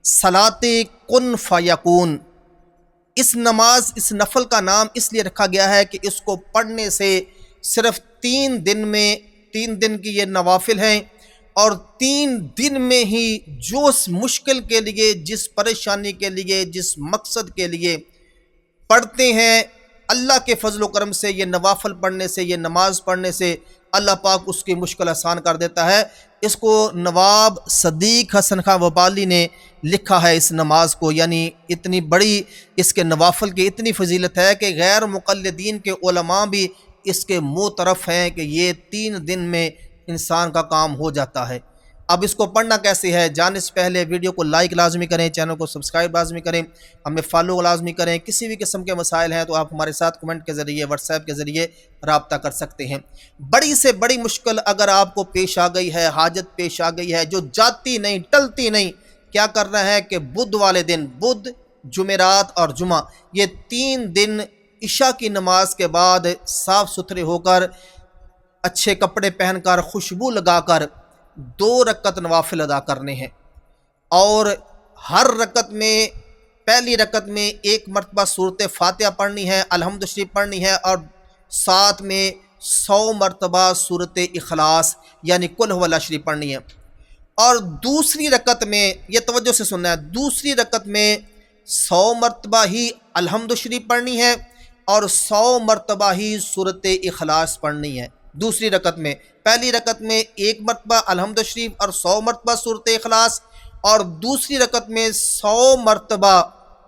صلاۃ کن فیکون۔ اس نماز، اس نفل کا نام اس لیے رکھا گیا ہے کہ اس کو پڑھنے سے صرف 3 دن کی یہ نوافل ہیں، اور 3 دن میں ہی جو اس مشکل کے لیے، جس پریشانی کے لیے، جس مقصد کے لیے پڑھتے ہیں، اللہ کے فضل و کرم سے یہ نوافل پڑھنے سے، یہ نماز پڑھنے سے اللہ پاک اس کی مشکل آسان کر دیتا ہے۔ اس کو نواب صدیق حسن خان بھوپالی نے لکھا ہے اس نماز کو، یعنی اتنی بڑی اس کے نوافل کی اتنی فضیلت ہے کہ غیر مقلدین کے علماء بھی اس کے منہ طرف ہیں کہ یہ 3 دن میں انسان کا کام ہو جاتا ہے۔ اب اس کو پڑھنا کیسے ہے، جانے سے پہلے ویڈیو کو لائک لازمی کریں، چینل کو سبسکرائب لازمی کریں، ہمیں فالو لازمی کریں۔ کسی بھی قسم کے مسائل ہیں تو آپ ہمارے ساتھ کمنٹ کے ذریعے، واٹس ایپ کے ذریعے رابطہ کر سکتے ہیں۔ بڑی سے بڑی مشکل اگر آپ کو پیش آ گئی ہے، حاجت پیش آ گئی ہے جو جاتی نہیں، ٹلتی نہیں، کیا کرنا ہے کہ بدھ والے دن، بدھ، جمعرات اور جمعہ، یہ 3 دن عشاء کی نماز کے بعد صاف ستھرے ہو کر، اچھے کپڑے پہن کر، خوشبو لگا کر 2 رکعت نوافل ادا کرنے ہیں، اور ہر رکعت میں، پہلی رکعت میں 1 مرتبہ سورۃ فاتحہ پڑھنی ہے، الحمد شریف پڑھنی ہے، اور ساتھ میں 100 مرتبہ سورۃ اخلاص یعنی قل هو اللہ شریف پڑھنی ہے۔ اور دوسری رکعت میں، یہ توجہ سے سننا ہے، دوسری رکعت میں 100 مرتبہ ہی الحمد شریف پڑھنی ہے، اور 100 مرتبہ ہی سورۃ اخلاص پڑھنی ہے دوسری رکعت میں۔ پہلی رکعت میں 1 مرتبہ الحمد شریف اور 100 مرتبہ سورۃ اخلاص، اور دوسری رکعت میں 100 مرتبہ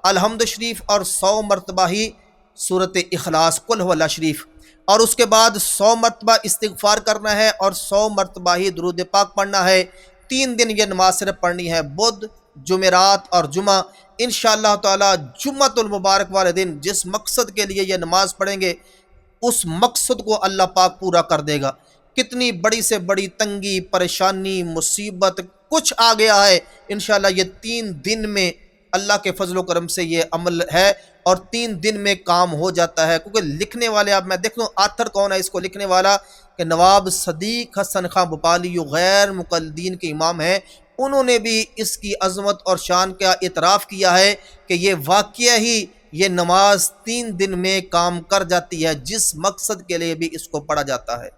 الحمد شریف اور 100 مرتبہ ہی سورۃ اخلاص قل هو اللہ شریف، اور اس کے بعد 100 مرتبہ استغفار کرنا ہے، اور 100 مرتبہ ہی درود پاک پڑھنا ہے۔ 3 دن یہ نماز صرف پڑھنی ہے، بدھ، جمعرات اور جمعہ۔ انشاءاللہ تعالی جمعۃ المبارک والے دن جس مقصد کے لیے یہ نماز پڑھیں گے، اس مقصد کو اللہ پاک پورا کر دے گا۔ کتنی بڑی سے بڑی تنگی، پریشانی، مصیبت کچھ آ گیا ہے، انشاءاللہ یہ 3 دن میں اللہ کے فضل و کرم سے یہ عمل ہے، اور 3 دن میں کام ہو جاتا ہے۔ کیونکہ لکھنے والے، اب میں دیکھ لوں آتھر کون ہے اس کو لکھنے والا، کہ نواب صدیق حسن خان بھوپالی، جو غیر مقلدین کے امام ہیں، انہوں نے بھی اس کی عظمت اور شان کا اعتراف کیا ہے کہ یہ واقعہ ہی یہ نماز 3 دن میں کام کر جاتی ہے، جس مقصد کے لیے بھی اس کو پڑھا جاتا ہے۔